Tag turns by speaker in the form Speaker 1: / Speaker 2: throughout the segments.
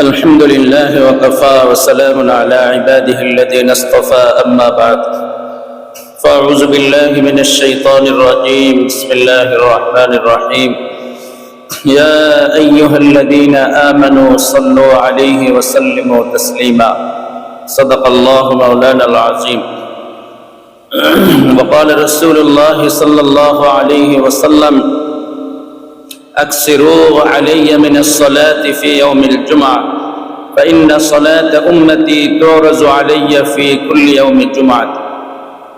Speaker 1: الحمد لله وكفى وسلام على عباده الذين اصطفى أما بعد فأعوذ بالله من الشيطان الرجيم بسم الله الرحمن الرحيم يا أيها الذين آمنوا صلوا عليه وسلموا تسليما صدق الله مولانا العظيم وقال رسول الله صلى الله عليه وسلم أكثروا علي من الصلاة في يوم الجمعة فإن صلاة أمتي تعرض علي في كل يوم جمعة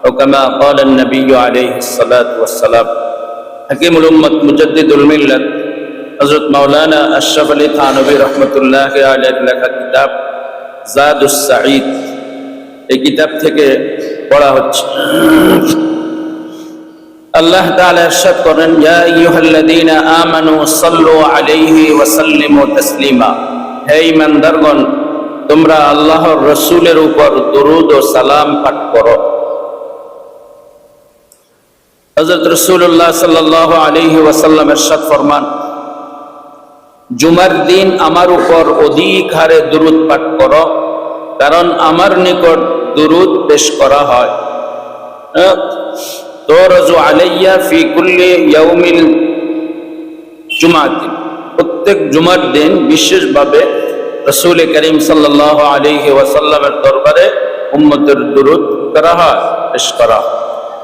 Speaker 1: وكما قال النبي عليه الصلاة والسلام حكيم الأمة مجدد الملة حضرت مولانا أشرف علي থানভী রহমতুল্লাহ আলাইহির লেখা কিতাব জাদুস সাঈদ এই কিতাব থেকে পড়া হচ্ছে। আল্লাহ তাআলা ইরশাদ করেন ইয়া আইয়ুহাল্লাযীনা আমানু সাল্লু আলাইহি ওয়া সাল্লিমু তাসলিমা, হে ঈমানদারগণ তোমরা আল্লাহর রাসূলের উপর দরুদ ও সালাম পাঠ করো। হযরত রাসূলুল্লাহ সাল্লাল্লাহু আলাইহি ওয়াসাল্লাম ইরশাদ ফরমান জুমার দিন আমার উপর অধিক হারে দরুদ পাঠ করো, কারণ আমার নিকট দরুদ পেশ করা হয়। তুরাজু আলাইয়া ফি কুল্লি ইয়াউমিল জুমাতি, প্রত্যেক জুমার দিন বিশেষভাবে রাসূল করিম সাল্লাল্লাহু আলাইহি ওয়াসাল্লামের দরবারে উম্মতের দরুদ করা হয়, পেশ করা হয়।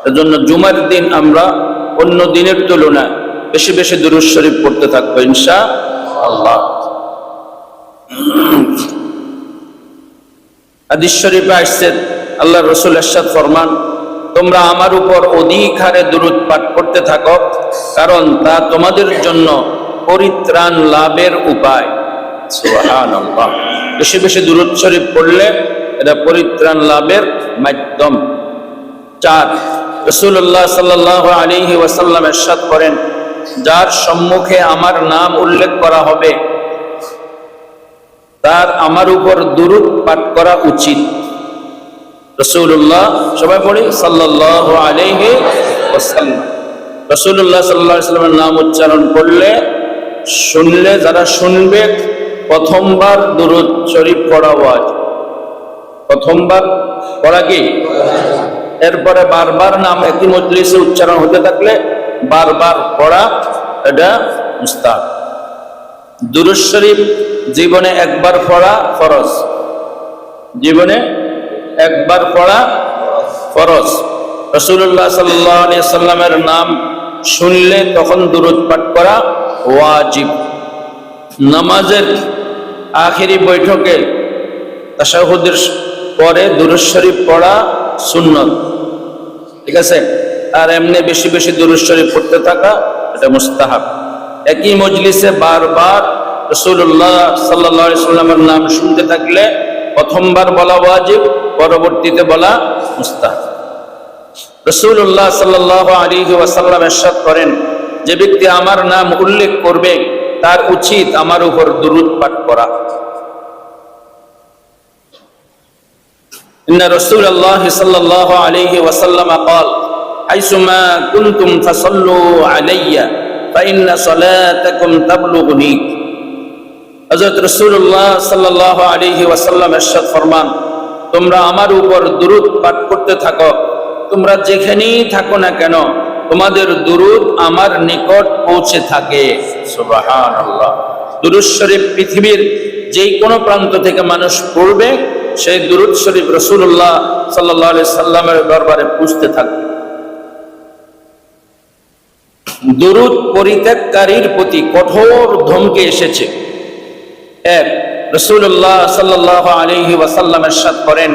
Speaker 1: এজন্য জুমার দিন আমরা অন্য দিনের তুলনায় বেশি বেশি দুরূদ শরীফ পড়তে থাকবো ইনশাআল্লাহ। হাদিস শরীফে আসছে আল্লাহর রাসূল ইরশাদ ফরমান তোমরা আমার উপর অধিক হারে দরুদ পাঠ করতে থাকো, কারণ তা তোমাদের জন্য পরিত্রাণ লাভের উপায়। সুবহানাল্লাহ, বেশি বেশি দরুদ শরীফ পড়লে এটা পরিত্রাণ লাভের মাধ্যম। 4, রাসূলুল্লাহ সাল্লাল্লাহু আলাইহি ওয়াসাল্লাম ইরশাদ করেন যার সম্মুখে আমার নাম উল্লেখ করা হবে তার আমার উপর দরুদ পাঠ করা উচিত। রাসূলুল্লাহ, সবাই পড়ি সাল্লাল্লাহু আলাইহি ওয়াসাল্লাম। রাসূলুল্লাহ সাল্লাল্লাহু আলাইহি ওয়াসাল্লামের নাম উচ্চারণ করলে শুনলে যারা শুনবে প্রথমবার দরুদ শরীফ পড়া ওয়াজিব। প্রথমবার পড়া কি? এরপরে বারবার নাম একই মজলিসে উচ্চারণ হতে থাকলে বারবার পড়া এটা মুস্তাহাব। দুরূদ শরীফ জীবনে একবার পড়া ফরজ, জীবনে একবার পড়া ফরজ। রাসূলুল্লাহ সাল্লাল্লাহু আলাইহি ওয়াসাল্লামের নাম শুনলে তখন দরুদ পাঠ করা ওয়াজিব। নামাজের আখেরি বৈঠকে তাশাহুদের পরে দরুদ শরীফ পড়া সুন্নত, ঠিক আছে? আর এমনি বেশি বেশি দরুদ শরীফ পড়তে থাকা এটা মুস্তাহাব। একই মজলিসে বারবার রাসূলুল্লাহ সাল্লাল্লাহু আলাইহি ওয়াসাল্লামের নাম শুনতে থাকলে প্রথমবার বলা ওয়াজিব, পরবর্তীতে বলা মুস্তাহাব। রাসূলুল্লাহ সাল্লাল্লাহু আলাইহি ওয়াসাল্লাম ইরশাদ করেন যে ব্যক্তি আমার নাম উল্লেখ করবে তার উচিত আমার উপর দরুদ পাঠ করা। ইন্না রাসূলুল্লাহ সাল্লাল্লাহু আলাইহি ওয়াসাল্লাম قال আইসুমা কুনতুম ফাসাল্লু আলাইয়া ফাইন্না সালাতাকুম তাবলুগুনি। হযরত রাসূলুল্লাহ সাল্লাল্লাহু আলাইহি ওয়াসাল্লাম ইরশাদ ফরমান তোমরা আমার উপর দরুদ পাঠ করতে থাকো, তোমরা যেখানেই থাকো না কেন তোমাদের দরুদ আমার নিকট পৌঁছে থাকে। সুবহানাল্লাহ, দরুদ শরীফ পৃথিবীর যেই কোনো প্রান্ত থেকে মানুষ পড়বে সেই দরুদ শরীফ রাসূলুল্লাহ সাল্লাল্লাহু আলাইহি সাল্লামের দরবারে পৌঁছতে থাকবে। দরুদ পরিত্যাগকারীর প্রতি কঠোর ধমকি এসেছে। 1, রাসূলুল্লাহ সাল্লাল্লাহু আলাইহি ওয়াসাল্লাম ইরশাদ করেন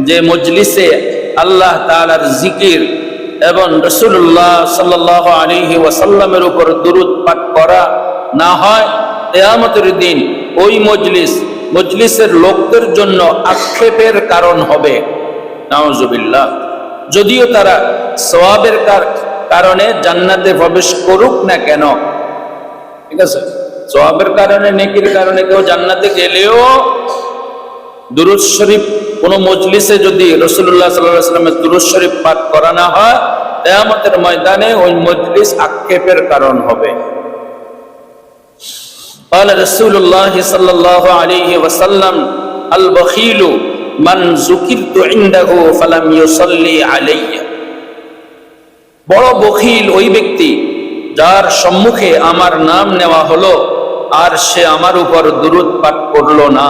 Speaker 1: যে মজলিসে আল্লাহ তাআলার জিকির এবং রাসূলুল্লাহ সাল্লাল্লাহু আলাইহি ওয়াসাল্লামের উপর দরুদ পাঠ করা না হয় কিয়ামতের দিন ওই মজলিসের লোকদের জন্য আক্ষেপের কারণ হবে। নাউজুবিল্লাহ, যদিও তারা সওয়াবের কারণে জান্নাতে প্রবেশ করুক না কেন, ঠিক আছে? সওয়াবের কারণে, নেকির কারণে কেউ জান্নাতে গেলেও দুরূদ শরীফ কোন মজলিসে যদি রাসূলুল্লাহ সাল্লাল্লাহু আলাইহি ওয়াসাল্লামের দুরূদ শরীফ পাঠ করা না হয় কিয়ামতের ময়দানে ওই মজলিস আক্ষেপের কারণ হবে। قال رسول الله صلى الله عليه وسلم البخيل من ذكرت عنده فلم يصلي علي বড় বখিল ওই ব্যক্তি যার সম্মুখে আমার নাম নেওয়া হলো আর সে আমার উপর দুরূদ পাঠ করলো না।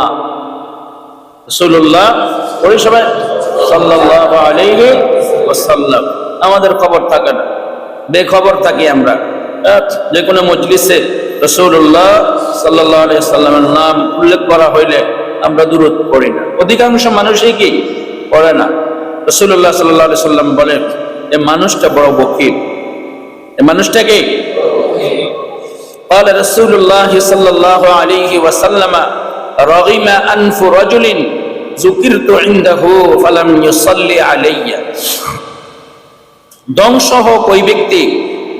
Speaker 1: রাসূলুল্লাহ ওই সময় সাল্লাল্লাহু আলাইহি ওয়াসাল্লাম। আমাদের খবর থাকে না, বেখবর থাকি আমরা। যে কোনো মজলিসে রাসূলুল্লাহ সাল্লাল্লাহু আলাইহি ওয়াসাল্লামের নাম উল্লেখ করা হইলে আমরা দুরূদ পড়ি না। অধিকাংশ মানুষই কি পড়ে না। রাসূলুল্লাহ সাল্লাল্লাহু আলাইহি ওয়াসাল্লাম বলেন এই মানুষটা বড় বখিল। এই মানুষটা কি? قال رسول الله صلى الله عليه وسلم رغم أنف رجل ذكرت عنده فلم يصلي علي ধ্বংস হোক ওই ব্যক্তি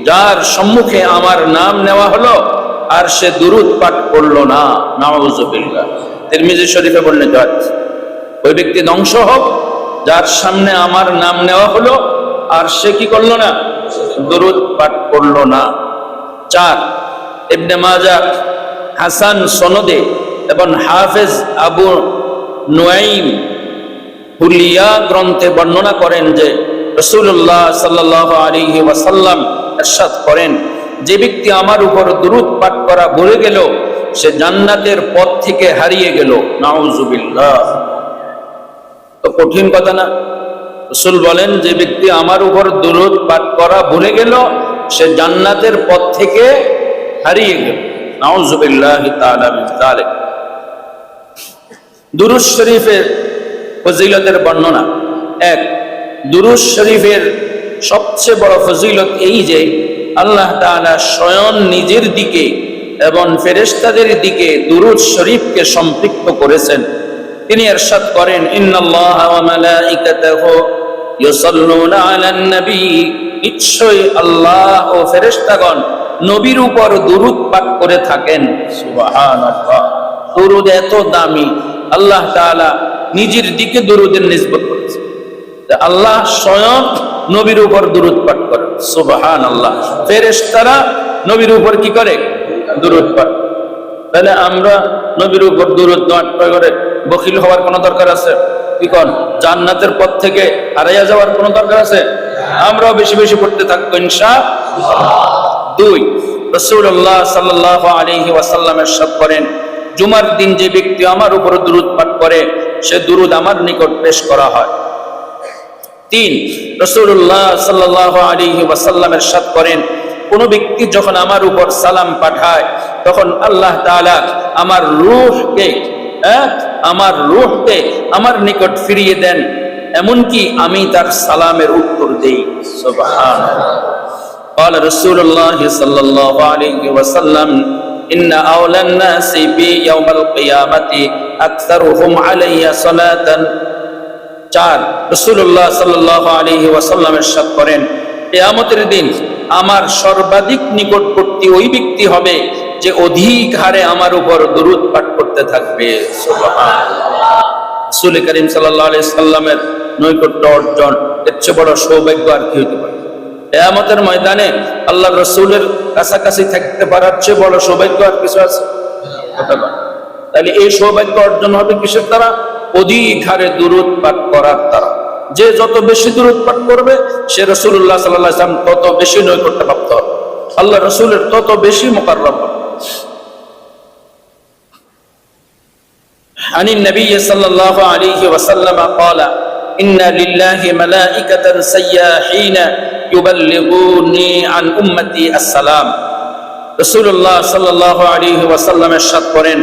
Speaker 1: যার সম্মুখে আমার নাম নেওয়া হলো আর সে দুরূদ পাঠ করলো না। নাউযুবিল্লাহ। তিরমিজি শরীফে বর্ণিত আছে ওই ব্যক্তি ধ্বংস হোক যার সামনে আমার নাম নেওয়া হলো আর সে কি করলো না? দুরূদ পাঠ করলো না। 4 ইবনে মাজাহ হাসান সনদে এবং হাফেজ আবু নুআইম হুলিয়া গ্রন্থে বর্ণনা করেন যে রাসূলুল্লাহ সাল্লাল্লাহু আলাইহি ওয়াসাল্লাম ইরশাদ করেন যে ব্যক্তি আমার উপর দুরূদ পাঠ করা ভুলে গেল সে জান্নাতের পথ থেকে হারিয়ে গেল। নাউযুবিল্লাহ। তো কঠিন কথা না? রাসূল বলেন যে ব্যক্তি আমার উপর দুরূদ পাঠ করা ভুলে গেল সে জান্নাতের পথ থেকে হারিয়ে গেল। নাউযুবিল্লাহি তাআলা মিন যালিক। দুরূদ শরীফের ফজিলতের বর্ণনা। 1 দুরূদ শরীফের সবচেয়ে বড় ফজিলত এই যে আল্লাহ তাআলা স্বয়ং নিজের দিকে এবং ফেরেশতাদের দিকে দুরূদ শরীফকে সম্পৃক্ত করেছেন। তিনি ইরশাদ করেন ইন্নাল্লাহা ওয়া মালাইকাতাহু ইউসাল্লুনা আলান নবী নিশ্চয়ই আল্লাহ ও ফেরেশতাগণ নবীর উপর দুরূদ পাঠ করে থাকেন। সুবহানাল্লাহ। দুরূদ এত দামি, আল্লাহ তাআলা নিজের দিকে দুরূদের নিসবত করেছেন। আল্লাহ স্বয়ং নবীর উপর দুরূদ পাঠ করেন। সুবহানাল্লাহ। ফেরেশতারা নবীর উপর কি করে? দুরূদ পাঠ। তাহলে আমরা নবীর উপর দুরূদ পাঠ করে বখিল হওয়ার কোনো দরকার আছে? কি কোন জান্নাতের পথ থেকে হারাইয়া যাওয়ার কোনো দরকার আছে? আমরাও বেশি বেশি পড়তে থাকবো ইনশাআল্লাহ। 2 রাসূলুল্লাহ সাল্লাল্লাহু আলাইহি ওয়াসাল্লাম ইরশাদ করেন জুমার দিন যে ব্যক্তি আমার উপর দুরূদ পাঠ করে সে দুরূদ আমার নিকট পেশ করা হয়। 3 রাসূলুল্লাহ সাল্লাল্লাহু আলাইহি ওয়াসাল্লাম ইরশাদ করেন কোন ব্যক্তি যখন আমার উপর সালাম পাঠায় তখন আল্লাহ তাআলা আমার রূহকে আমার নিকট ফিরিয়ে দেন, এমনকি আমি তার সালামের উত্তর দেই। সুবহানাল্লাহ। قال رسول الله صلى الله عليه وسلم إن أولى الناس بي يوم القيامة أكثرهم علي صلاة 4 রাসূলুল্লাহ সাল্লাল্লাহু আলাইহি ওয়াসাল্লাম ইরশাদ করেন কিয়ামতের দিন আমার সর্বাধিক নিকটবর্তী ওই ব্যক্তি হবে যে অধিক হারে আমার উপর দুরূদ পাঠ করতে থাকবে। সুবহানাল্লাহ। রাসূল করিম সাল্লাল্লাহু আলাইহি সাল্লামের নৈকট্য অর্জন এর চেয়ে বড় সৌভাগ্য আর কি হতে পারে? কিয়ামতের ময়দানে আল্লাহর রাসূলের কাছাকাছি থাকতে পারার চেয়ে বড় সৌভাগ্য আর কিছু আছে? তাহলে এই সৌভাগ্য অর্জন হবে কিসের দ্বারা? অধিক হারে দুরূদ পাঠ করার দ্বারা। যে যত বেশি দুরূদ পাঠ করবে সে রাসূলুল্লাহ সাল্লাল্লাহু আলাইহি ওয়াসাল্লাম তত বেশি নৈকট্য প্রাপ্ত হবে, আল্লাহ রাসূলের তত বেশি মুকাররম হবে। عن النبي صلى الله عليه وسلم قال إن لله ملائكة سياحين يبلغوني عن أمتي السلام রাসূলুল্লাহ সাল্লাল্লাহু আলাইহি ওয়াসাল্লাম ইরশাদ করেন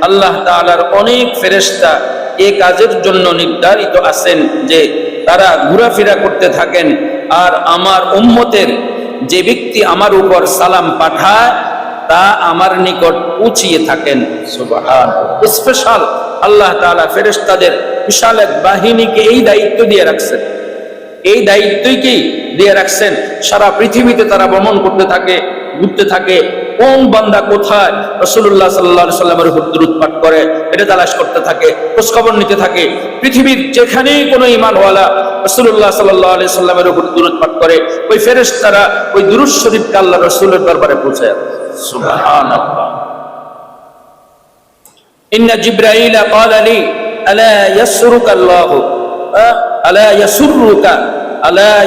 Speaker 1: আল্লাহ তাআলার অনেক ফেরেশতা এই কাজের জন্য নির্ধারিত আছেন যে তারা ঘোরাফেরা করতে থাকেন আর আমার উম্মতের যে ব্যক্তি আমার উপর সালাম পাঠায় তা আমার নিকট পৌঁছিয়ে থাকেন। সুবহানাল্লাহ। স্পেশাল আল্লাহ তাআলা ফেরেশতাদের বিশাল এক বাহিনীকে এই দায়িত্ব দিয়ে রাখছেন। এই দায়িত্বই কি দিয়ে রাখছেন? সারা পৃথিবীতে তারা ভ্রমণ করতে থাকে, ঘুরতে থাকে, কোন বান্দা কোথায় রাসূলুল্লাহ সাল্লাল্লাহু আলাইহি ওয়াসাল্লামের উপর দুরূদ পাঠ করে এটা তালাশ করতে থাকে, খোঁজ খবর নিতে থাকে। পৃথিবীর যেখানেই কোনো ঈমানওয়ালা রাসূলুল্লাহ সাল্লাল্লাহু আলাইহি ওয়াসাল্লামের উপর দুরূদ পাঠ করে ওই ফেরেশতারা ওই দুরূদ শরীফকে আল্লাহর রাসূলের দরবারে পৌঁছায়। সুবহানাল্লাহ। ইন্না জিবরাইলা ক্বালা লি আলা ইয়াসরুকা আল্লাহু আলা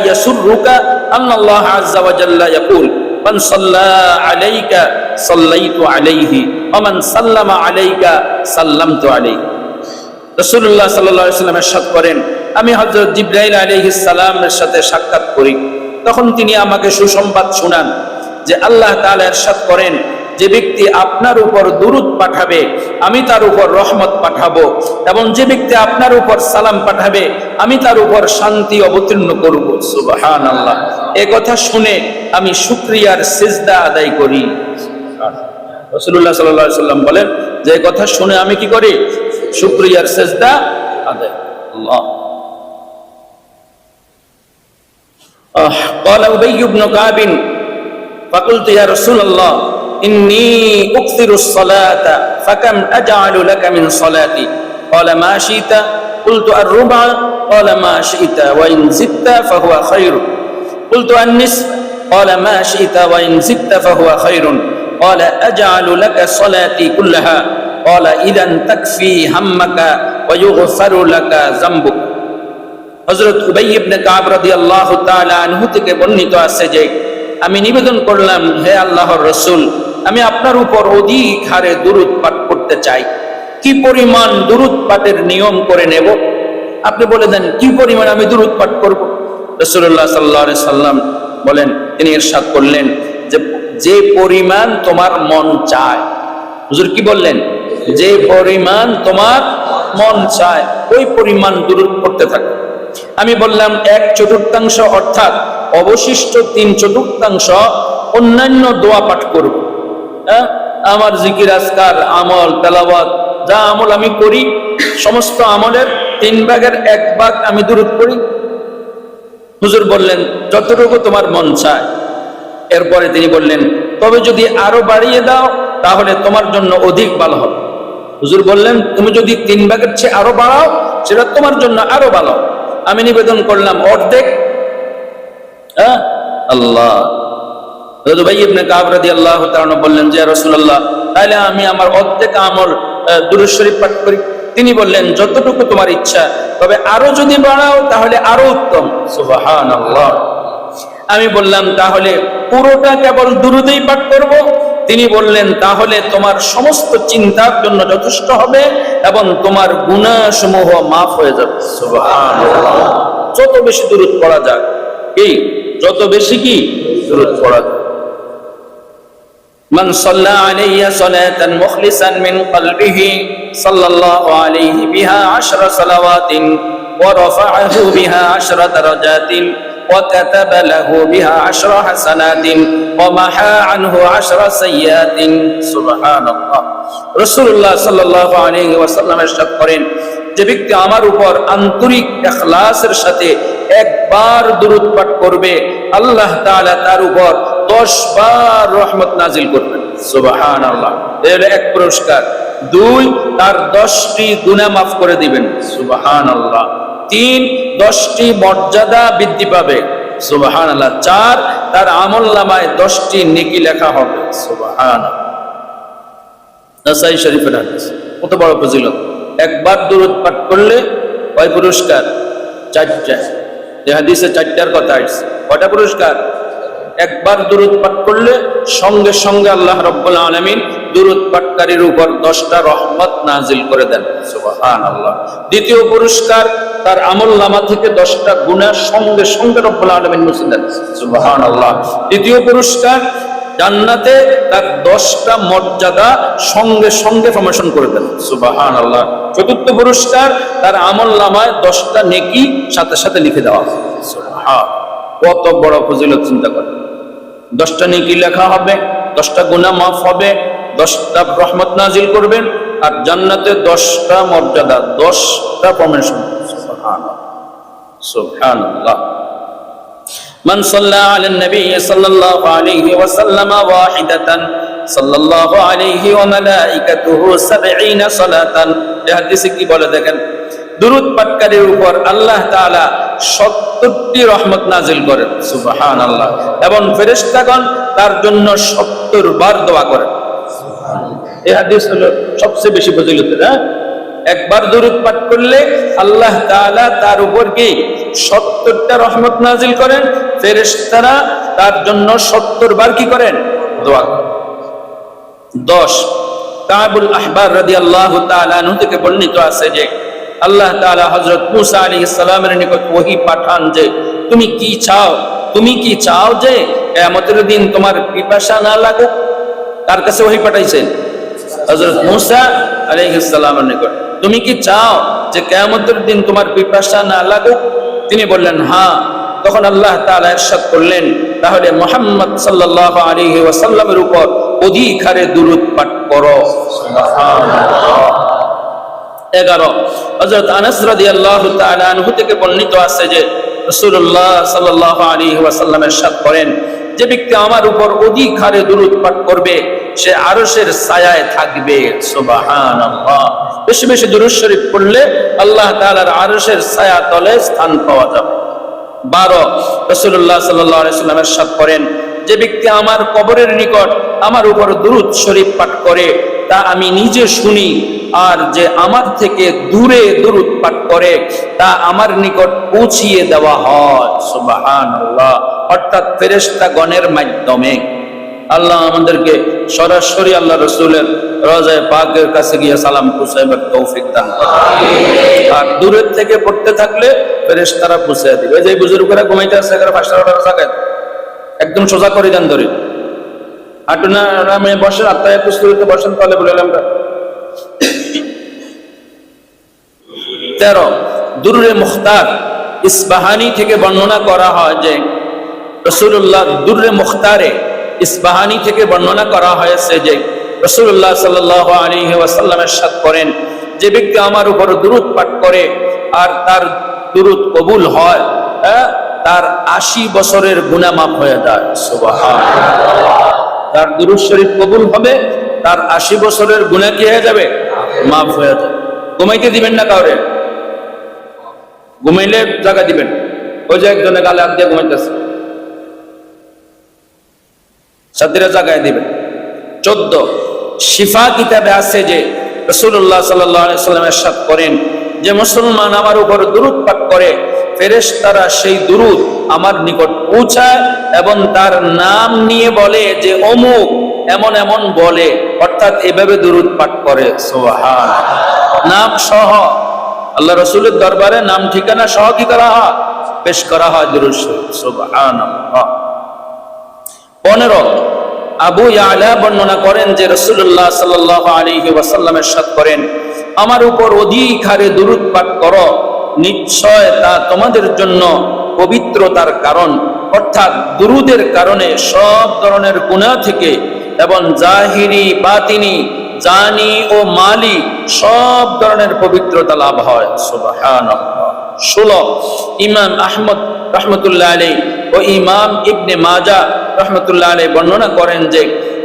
Speaker 1: ইয়াসরুকা আন্না আল্লাহ আযজা ওয়া জাল্লা ইয়াকুল মান সাল্লা আলাইকা সাল্লাইতু আলাইহি ওয়া মান সাল্লামা আলাইকা সাল্লামতু আলাইহি। রাসূলুল্লাহ সাল্লাল্লাহু আলাইহি ওয়াসাল্লাম ইরশাদ করেন, আমি হযরত জিবরাইল আলাইহিস সালামের সাথে সাক্ষাৎ করি, তখন তিনি আমাকে সুসংবাদ শোনান যে আল্লাহ তাআলা ইরশাদ করেন, যে ব্যক্তি আপনার উপর দুরূদ পাঠাবে আমি তার উপর রহমত পাঠাবো, এবং যে ব্যক্তি আপনার উপর সালাম পাঠাবে আমি তার উপর শান্তি অবতীর্ণ করব। সুবহানাল্লাহ। এই কথা শুনে আমি শুকরিয়ার সিজদা আদায় করি। রাসূলুল্লাহ সাল্লাল্লাহু আলাইহি ওয়াসাল্লাম বলেন যে এই কথা শুনে আমি কি করি? শুকরিয়ার সিজদা আদায়। আল্লাহ। قال أبي بن كعب فقلت يا رسول الله إني أكثر الصلاة فكم أجعل لك من صلاتي؟ قال ما شئت. قلت الربع. قال ما شئت وإن زدت فهو خير. قلت النصف. قال ما شئت وإن زدت فهو خير. قال أجعل لك صلاتي كلها. قال إذا تكفي همك ويغفر لك ذنبك. হযরত উবাই ইবনে কাব রাদিয়াল্লাহু তাআলা আনহু থেকে বর্ণিত আছে যে আমি নিবেদন করলাম, হে আল্লাহর রাসূল, আমি আপনার উপর অধিক হারে দুরূদ পাঠ করতে চাই, কি পরিমাণ দুরূদ পাঠের নিয়ম করে নেব? আপনি বলে দেন কি পরিমাণ আমি দুরূদ পাঠ করব। রাসূলুল্লাহ সাল্লাল্লাহু আলাইহি সাল্লাম বলেন, তিনি ইরশাদ করলেন যে পরিমাণ তোমার মন চায়। হুজুর কি বললেন? যে পরিমাণ তোমার মন চায় ওই পরিমাণ দুরূদ পড়তে থাকো। আমি বললাম 1/4 অর্থাৎ অবশিষ্ট 3/4 অন্যান্য দোয়া পাঠ করব। আমার জিকির আজকার আমল তেলাওয়াত যা আমল আমি করি সমস্ত আমলের 3/1 আমি দুরূদ পড়ি। হুজুর বললেন যতটুকু তোমার মন চায়। এরপরে তিনি বললেন তবে যদি আরো বাড়িয়ে দাও তাহলে তোমার জন্য অধিক ভালো হবে। হুজুর বললেন তুমি যদি 3/1 চেয়ে আরো বাড়াও সেটা তোমার জন্য আরো ভালো। আমি নিবেদন করলাম অর্ধেক। আল্লাহ। উবাই ইবনে কাব রাদিয়াল্লাহু তাআলা বললেন যে রাসূলুল্লাহ তাহলে আমি আমার অর্ধেক আমল দুরূদ শরীফ পাঠ করি। তিনি বললেন যতটুকু তোমার ইচ্ছা, তবে আরো যদি বাড়াও তাহলে আরো উত্তম। সুবহানাল্লাহ। আমি বললাম তাহলে পুরোটা কেবল দুরূদেই পাঠ করব। তিনি বললেন তাহলে তোমার সমস্ত চিন্তার জন্য যথেষ্ট হবে এবং তোমার গুনাহসমূহ মাফ হয়ে যাবে। সুবহানাল্লাহ। যত বেশি দুরূদ পড়া যায়, কি যত বেশি কি দুরূদ পড়া যায়। মান সাল্লা আলাইয়া সালাতান মুখলিসান মিন কলবিহি সাল্লাল্লাহু আলাইহি বিহা 10 সালাওয়াতিন ওয়া রাফা'াহু বিহা 10 দারাজাতিন وكتب له بها 10 حسنات ومحى عنه 10 سيئات। سبحان الله। রাসূলুল্লাহ সাল্লাল্লাহু আলাইহি ওয়াসাল্লাম ইরশাদ করেন, যে ব্যক্তি আমার উপর আন্তরিক ইখলাসের সাথে একবার দুরূদ পাঠ করবে আল্লাহ তাআলা তার উপর 10 বার রহমত নাজিল করবেন। সুবহানাল্লাহ। এর এক পুরস্কার। 2 তার 10টি গুনাহ মাফ করে দিবেন। সুবহানাল্লাহ। 3 10টি মর্যাদা বৃদ্ধি পাবে। সুবহানাল্লাহ। 4 তার আমলনামায় 10টি নেকি লেখা হবে। সুবহানাল্লাহ। নাসাই শরীফের হাদিস। কত বড় ফজিলত। একবার দুরূদ পাঠ করলে কয় পুরস্কার? 4টা। এই হাদিসে 4টার কথা আছে। কয়টা পুরস্কার? একবার দুরূদ পাঠ করলে সঙ্গে সঙ্গে আল্লাহ রাব্বুল আলামিন দুরূদ পাঠকারীর উপর 10টা রহমত নাজিল করে দেন। সুবহানাল্লাহ। দ্বিতীয় পুরস্কার তার আমলনামা থেকে 10টা গুনাহ সঙ্গে সঙ্গে রব্বুল আলামিন মুছে দেন। সুবহানাল্লাহ। তৃতীয় পুরস্কার জান্নাতে তার 10টা মর্যাদা সঙ্গে সঙ্গে প্রমোশন করে দেন। সুবহানাল্লাহ। চতুর্থ পুরস্কার তার আমলনামায় 10টা নেকি সাথে সাথে লিখে দেওয়া হবে। সুবহান। কত বড় ফজিলত চিন্তা করেন। 10টা নেকি লেখা হবে, 10টা গুনাহ মাফ হবে, 10টা রহমত নাজিল করবেন, আর জান্নাতে 10টা মর্যাদা, 10টা প্রমোশন। সুবহানাল্লাহ। সুবহানাল্লাহ। মান সাল্লা আলান নবী সাল্লাল্লাহু আলাইহি ওয়াসাল্লাম ওয়াহিদাতান সাল্লাল্লাহু আলাইহি ওয়া মালাইকাতুহু 70 সালাতান। এই হাদিসে কি বলে দেখেন, দুরূদ পাঠকারীর উপর আল্লাহ তাআলা 70টি রহমত নাজিল করেন। সুবহানাল্লাহ। এবং ফেরেশতাগণ তার জন্য 70 বার দোয়া করেন। সুবহানাল্লাহ। এই হাদিস হলো সবচেয়ে বেশি ফজিলতের। একবার দুরূদ পাঠ করলে আল্লাহ তাআলা তার উপর কি 70টা রহমত নাজিল করেন, ফেরেশতারা তার জন্য 70 বার কি করেন? দোয়া করেন। 10 কাবুল আহবার রাদিয়াল্লাহু তাআলা আনহু থেকে বর্ণিত আছে যে আল্লাহ তাআলা হযরত মূসা আলাইহিস সালামের নিকট ওহী পাঠান যে তুমি কি চাও? তুমি কি চাও যে কিয়ামতের দিন তোমার পিপাসা না লাগুক? তার কাছে ওহী পাঠাইছেন হযরত মূসা আলাইহিস সালামের নিকট। তুমি কি চাও যে কিয়ামতের দিন তোমার পিপাসা না লাগুক? তিনি বললেন হ্যাঁ। তখন আল্লাহ তাআলা ইরশাদ করলেন তাহলে মুহাম্মদ সাল্লাল্লাহু আলাইহি ওয়াসাল্লামের উপর অধিক হারে দুরূদ পাঠ করো। সুবহানাল্লাহ। 11 হযরত আনাস রাদিয়াল্লাহু তাআলা আনহু থেকে বর্ণিত আছে যে রাসূলুল্লাহ সাল্লাল্লাহু আলাইহি ওয়াসাল্লাম ইরশাদ করেন যে ব্যক্তি আমার উপর অধিক হারে দুরূদ পাঠ করবে সে আরশের ছায়ায় থাকবে। সুবহানাল্লাহ। বেশি বেশি দুরূদ শরীফ পড়লে আল্লাহ তাআলার আরশের ছায়া তলে স্থান পাওয়া যাবে। 12 রাসূলুল্লাহ সাল্লাল্লাহু আলাইহি ওয়াসাল্লাম ইরশাদ করেন যে ব্যক্তি আমার কবরের নিকট আমার উপর দুরূদ শরীফ পাঠ করে তা আমি নিজে শুনি, আর যে আমার থেকে দূরে দুরূদ পাঠ করে তা আমার নিকট পৌঁছিয়ে দেওয়া হয়। সুবহানাল্লাহ। অর্থাৎ ফেরেশতাগণের মাধ্যমে। আল্লাহ আমাদেরকে সরাসরি আল্লাহ রাসূলের রওজায়ে পাকের কাছে গিয়ে সালাম পৌঁছাবার তৌফিক দান করুন। আর দূরের থেকে পড়তে থাকলে ফেরেশতারা পৌঁছে দিবে। যে বুজুর্গরা ঘুমাইতে আছে এখানে 5টা জায়গায় একদম সোজা করে দেন ধরে হাঁটু না নামে বসেন, আত্মায় পুস্তকে বসেন, তাহলে বলে আমরা। 13 দুরুরে মুখতার ইসবাহানি থেকে বর্ণনা করা হয় যে রাসূলুল্লাহ দুরুরে মুখতারে ইসবাহানি থেকে বর্ণনা করা হয়েছে যে রাসূলুল্লাহ সাল্লাল্লাহু আলাইহি ওয়াসাল্লাম ইরশাদ করেন যে ব্যক্তি আমার উপর দুরূদ পাঠ করে আর তার দুরূদ কবুল হয় তার 80 বছরের গুনাহ মাফ হয়ে যায়। সুবহানাল্লাহ। তার দুরূদ শরীফ কবুল হবে, তার 80 বছরের গুনাহ কি হয়ে যাবে? মাফ হয়ে যাবে। ঘুমাইতে দিবেন না কাউরে, ঘুমাইলে জায়গা দিবেন। ওই যে একজনে গালে হাত দিয়ে ঘুমাইতেছে, সাথীরা জায়গায় দিবেন। 14 শিফা কিতাবে আছে যে রাসূলুল্লাহ সাল্লাল্লাহু আলাইহি ওয়াসাল্লাম ইরশাদ করেন যে মুসলমান আমার উপর দুরূদ পাঠ করে ফেরেশতারা সেই দুরূদ আমার নিকট পৌঁছায় এবং তার নাম নিয়ে বলে যে অমুক এমন এমন বলে, অর্থাৎ এভাবে দুরূদ পাঠ করে। সুবহানাল্লাহ। নাম সহ আল্লাহ রাসূলের দরবারে নাম ঠিকানা সহ কি করা হয়? পেশ করা হয় দুরূদ শরীফ। সুবহানাল্লাহ। 15 আবু ইয়ালা বর্ণনা করেন যে রাসূলুল্লাহ সাল্লাল্লাহু আলাইহি ওয়াসাল্লাম ইরশাদ করেন আমার উপর অধিক হারে দুরূদ পাঠ করো, নিশ্চয় তা তোমাদের জন্য পবিত্রতার কারণ। অর্থাৎ দুরূদের কারণে সব ধরনের গুনাহ থেকে এবং জাহিরি বাতিনি জানি ও মালি সব ধরনের পবিত্রতা লাভ হয়। সুবহানাল্লাহ। 16 ইমাম আহমদ রাহমাতুল্লাহ আলাইহি ও ইমাম ইবনে মাজাহ রাহমাতুল্লাহ আলাইহি বর্ণনা করেন যে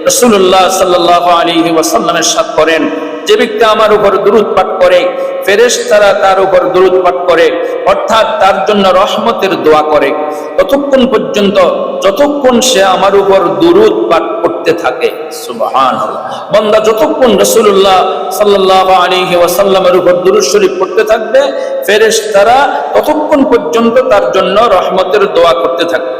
Speaker 1: রাসূলুল্লাহ সাল্লাল্লাহু আলাইহি ওয়াসাল্লাম ইরশাদ করেন যে ব্যক্তি আমার উপর দুরূদ পাঠ করে ফেরেশতারা তার উপর দুরূদ পাঠ করে, অর্থাৎ তার জন্য রহমতের দোয়া করে ততক্ষণ পর্যন্ত যতক্ষণ সে আমার উপর দুরূদ পাঠ করতে থাকে। সুবহানাল্লাহ। বান্দা যতক্ষণ রাসূলুল্লাহ সাল্লাল্লাহু আলাইহি ওয়াসাল্লামের উপর দুরূদ শরীফ পড়তে থাকবে ফেরেশতারা ততক্ষণ পর্যন্ত তার জন্য রহমতের দোয়া করতে থাকবে।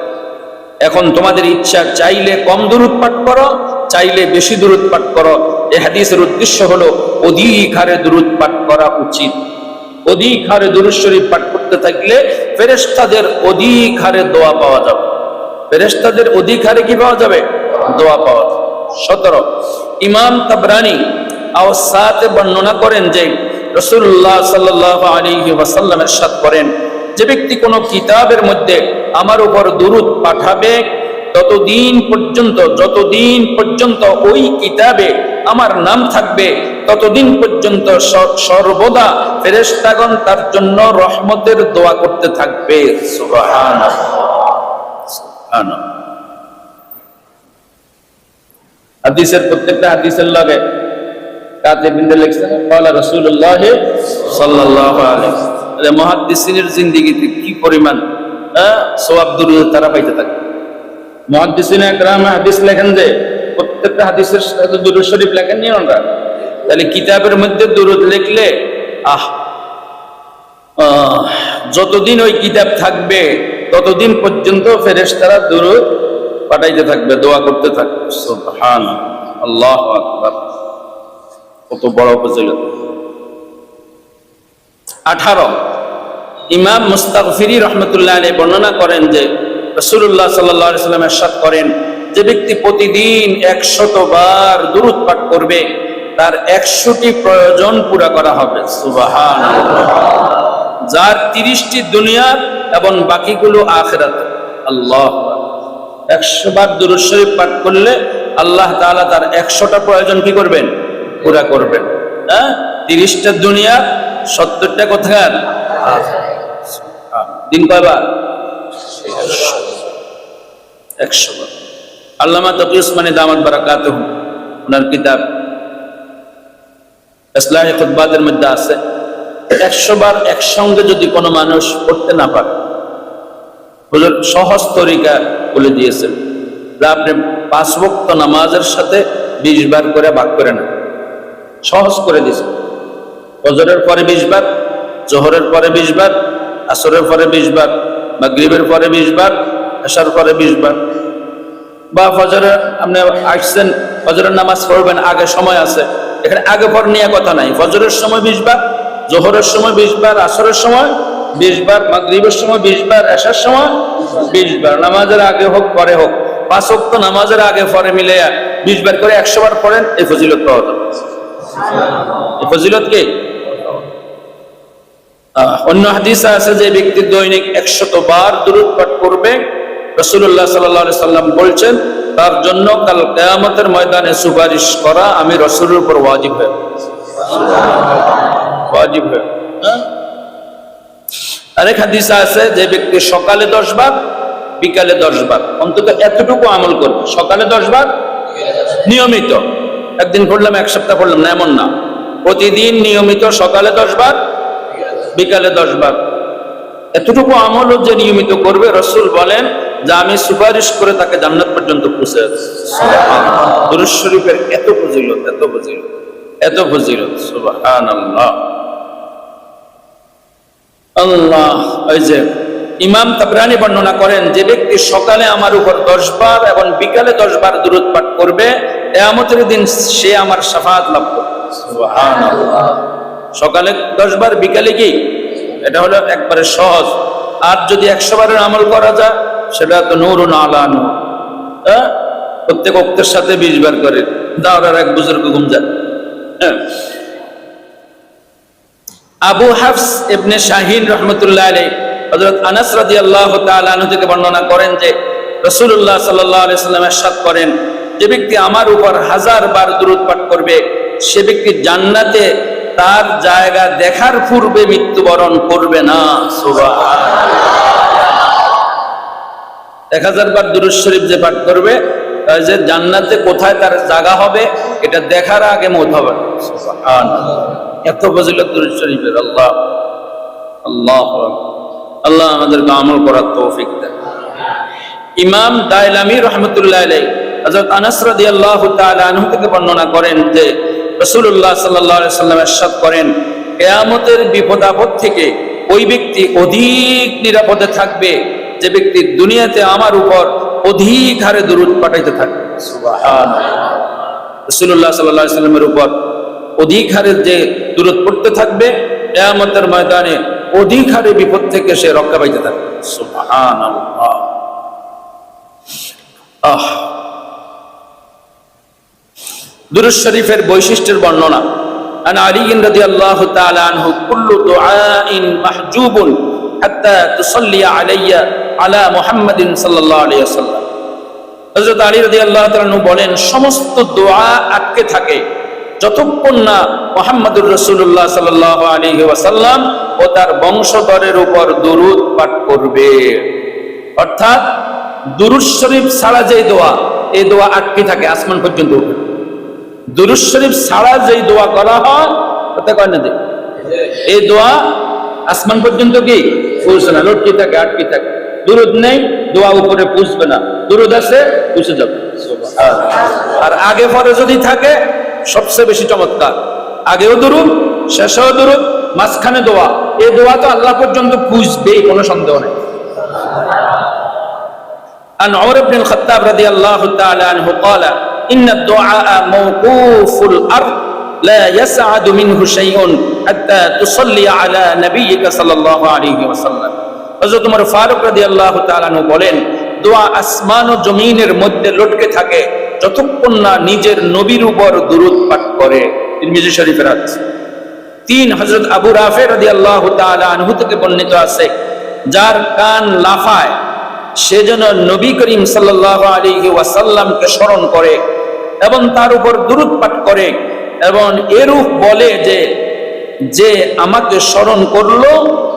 Speaker 1: এখন তোমাদের ইচ্ছা, চাইলে কম দুরূদ পাঠ করো, চাইলে বেশি দুরূদ পাঠ করো। এই হাদিসের উদ্দেশ্য হলো অধিক হারে দুরূদ পাঠ করা উচিত। অধিক হারে দুরূদ শরীফ পাঠ করতে থাকলে ফেরেশতাদের অধিক হারে দোয়া পাওয়া যাবে। ফেরেশতাদের অধিক হারে কি পাওয়া যাবে? দোয়া পাওয়া যাবে। 17 ইমাম তাবরানী আওসাতে বর্ণনা করেন যে রাসূলুল্লাহ সাল্লাল্লাহু আলাইহি ওয়াসাল্লাম ইরশাদ করেন যে ব্যক্তি কোনো কিতাবের মধ্যে আমার উপর দুরূদ পাঠাবে যতদিন পর্যন্ত ওই কিতাবে আমার নাম থাকবে ততদিন পর্যন্ত সর্বদা ফেরেশতাগণ তার জন্য রহমতের দোয়া করতে থাকবে। সুবহানাল্লাহ। সুবহানাল্লাহ। হাদিসের প্রত্যেকটা হাদিসের লগে কাতে বিন্দু লিখছেন ক্বালা রাসূলুল্লাহ সাল্লাল্লাহু আলাইহি ওয়াসাল্লাম। মুহাদ্দিসিনের জিন্দেগিতে কি পরিমাণ সওয়াব দুরূদ তারা পাইতে থাকে। মুহাদ্দিসিনে একরাম হাদিস লেখেন যে প্রত্যেকটা হাদিসের সাথে দুরূদ শরীফ লেখেননি ওনারা? তাহলে কিতাবের মধ্যে দুরূদ লিখলে যতদিন ওই কিতাব থাকবে ততদিন পর্যন্ত ফেরেশতারা দুরূদ পাঠাইতে থাকবে, দোয়া করতে থাকবে। সুবহানাল্লাহ, আল্লাহু আকবার, কত বড় ফজিলত। 18 ইমাম মুস্তাগফিরি রাহমাতুল্লাহ আলাইহি বর্ণনা করেন যে রাসূলুল্লাহ সাল্লাল্লাহু আলাইহি ওয়াসাল্লাম ইরশাদ করেন, যে ব্যক্তি প্রতিদিন 100 বার দুরূদ পাঠ করবে তার 100টি প্রয়োজন পুরা করা হবে। সুবহানাল্লাহ। যার 30টি দুনিয়া এবং বাকিগুলো আখিরাত। আল্লাহ, 100 বার দুরূদ শরীফ পাঠ করলে আল্লাহ তাআলা তার 100টা প্রয়োজন কি করবেন? পুরা করবেন। 30টা দুনিয়া, 70টা কোথায়? দিন কয়বার? 100 বার। আল্লামা তকি উসমানী দামাত বারাকাতুহু ওনার কিতাব ইসলাহি খুতবাতের মধ্যে আছে 100 বার একসঙ্গে যদি কোনো মানুষ পড়তে না পারে, হুজুর সহজ তরিকা বলে দিয়েছেন যে আপনি 5 ওয়াক্ত নামাজের সাথে 20 বার করে ভাগ করে নেন। সহজ করে দিয়েছেন। ফজরের পরে 20 বার, জোহরের পরে 20 বার, আসরের পরে 20 বার, মাগরিবের পরে 20 বার, এশার পরে 20 বার। বা ফজরে আপনি আসছেন, ফজরের নামাজ পড়বেন, আগে সময় আছে, এখানে আগে পর নিয়ে কথা নাই। ফজরের সময় 20 বার, জোহরের সময় 20 বার, আসরের সময় 20 বার, মাগরিবের সময় 20 বার, এশার সময় 20 বার। নামাজের আগে হোক পরে হোক, 5 ওয়াক্ত নামাজের আগে পরে মিলে 20 বার করে 100 বার পড়েন, এই ফজিলত পাওয়া যাবে। এই ফজিলত কি? অন্য হাদিসে আছে যে ব্যক্তি দৈনিক 100 বার দুরূদ পাঠ করবে, রাসূলুল্লাহ সাল্লাল্লাহু আলাইহি সাল্লাম বলছেন তার জন্য কাল কিয়ামতের ময়দানে সুপারিশ করা আমি রাসূলের উপর ওয়াজিব হয়ে ওয়াজিব হয়ে। আরেক হাদিসে আছে যে ব্যক্তি সকালে 10 বার, বিকালে 10 বার, অন্তত এতটুকু আমল করবে। সকালে 10 বার নিয়মিত, একদিন পড়লাম এক সপ্তাহ পড়লাম না, এমন না। প্রতিদিন নিয়মিত সকালে 10 বার, বিকালে 10 বার। এতটুকু আমলও যে নিয়মিত করবে, রাসূল বলেন যে আমি সুপারিশ করে তাকে জান্নাত পর্যন্ত পৌঁছে দেব। সুবহানাল্লাহ। দুরূদ শরীফের এত ফজিলত, এত ফজিলত, এত ফজিলত। সুবহানাল্লাহ, আল্লাহ। ওই যে ইমাম তাবরানী বর্ণনা করেন যে ব্যক্তি সকালে আমার উপর 10 বার এবং বিকালে 10 বার দুরূদ পাঠ করবে, কিয়ামতের দিন সে আমার শাফাআত লাভ করবে। সুবহানাল্লাহ। সকালে 10 বার, বিকালে কি? এটা হলো একবারে সহজ। আর যদি 100 বারের আমল করা যায় সেটা তো নূরুন আলা নূর। প্রত্যেক ওয়াক্তের সাথে 20 বার করে দাওরার এক বুজুর্গ ঘুম যায়। আবু হাফস ইবনে শাহিন রাহমাতুল্লাহ আলাইহি হযরত আনাস রাদিয়াল্লাহু তাআলা আনহু থেকে বর্ণনা করেন যে রাসূলুল্লাহ সাল্লাল্লাহু আলাইহি ওয়াসাল্লাম ইরশাদ করেন, যে ব্যক্তি আমার উপর 1000 বার দুরূদ পাঠ করবে সে ব্যক্তি জান্নাতে তার জায়গা দেখার পূর্বে মৃত্যুবরণ করবে না। সুবহানাল্লাহ। 1000 বার দুরূদ শরীফ যে পাঠ করবে, যে জান্নাতে কোথায় তার জায়গা হবে এটা দেখার আগে মওত হবে। সুবহানাল্লাহ। এত ফজিলত দুরূদ শরীফের। আল্লাহ আল্লাহ আল্লাহ আমাদেরকে আমল করার তৌফিক দেন। ইমাম দাইলামি রাহমাতুল্লাহ আলাইহি হযরত আনাস রাদিয়াল্লাহু তাআলা আনহু থেকে বর্ণনা করেন যে রাসূলুল্লাহ সাল্লাল্লাহু আলাইহি ওয়াসাল্লাম ইরশাদ করেন, কিয়ামতের বিপদ আপদ থেকে ওই ব্যক্তি অধিক নিরাপদে থাকবে যে ব্যক্তি দুনিয়াতে আমার উপর অধিক হারে দুরূদ পাঠাইতে থাকবে। সুবহানাল্লাহ। রাসূলুল্লাহ সাল্লাল্লাহু আলাইহি ওয়াসাল্লামের উপর অধিক হারে যে দুরূদ পড়তে থাকবে, কিয়ামতের ময়দানে অধিক হারে বিপদ থেকে সে রক্ষা পাইতে থাকবে। সুবহানাল্লাহ। দুরূদ শরীফের বৈশিষ্ট্যের বর্ণনা। আন আলী রাদিয়াল্লাহু তাআলা আনহু কুল্লু দুআইন মাহজুবুন হাত্তা তুসাল্লি আলাইয়া আলা মুহাম্মাদিন সাল্লাল্লাহু আলাইহি ওয়াসাল্লাম। হযরত আলী রাদিয়াল্লাহু তাআলা আনহু বলেন, সমস্ত দোয়া আটকে থাকে যতক্ষণ না মুহাম্মদুর রাসূলুল্লাহ সাল্লাল্লাহু আলাইহি ওয়াসাল্লাম ও তার বংশধরের উপর দুরূদ পাঠ করবে। অর্থাৎ দুরূদ শরীফ ছাড়া যে দোয়া, এই দোয়া আটকে থাকে আসমান পর্যন্ত। দুরূদ শরীফ ছাড়া যেই দোয়া করা হয় কথা কয় না, এই দোয়া আসমান পর্যন্ত কি পৌঁছে না, লটকে থাকে, আটকে থাকে। দুরূদ নেই, দোয়া উপরে পৌঁছবে না। দুরূদ আছে, পৌঁছে যাবে। আর আগে পরে যদি থাকে সবচেয়ে বেশি চমৎকার, আগেও দুরূদ, শেষেও দুরূদ, মাঝখানে দোয়া। এই দোয়া তো আল্লাহ পর্যন্ত বুঝবে, কোনো সন্দেহ নেই। عن عمر بن الخطاب رضي الله تعالى عنه قال إن الدعاء موقوف الأرض لا يسعد منه شيء حتى تصلي على نبيك صلى الله عليه وسلم। হযরত ওমর ফারুক রাদিয়াল্লাহু তাআলা আনহু বলেন, দোয়া আসমান ও জমিনের মধ্যে লটকে থাকে যতক্ষণ না নিজের নবীর উপর দুরূদ পাঠ করে। তিরমিজি শরীফের হাদিস। 3 হযরত আবু রাফি রাদিয়াল্লাহু তাআলা আনহু থেকে বর্ণিত আছে, যার কান লাফায় সে যেন নবী করিম সাল্লাল্লাহু আলাইহি ওয়াসাল্লামকে স্মরণ করে এবং তার উপর দুরূদ পাঠ করে এবং এরূপ বলে যে আমাকে স্মরণ করলো,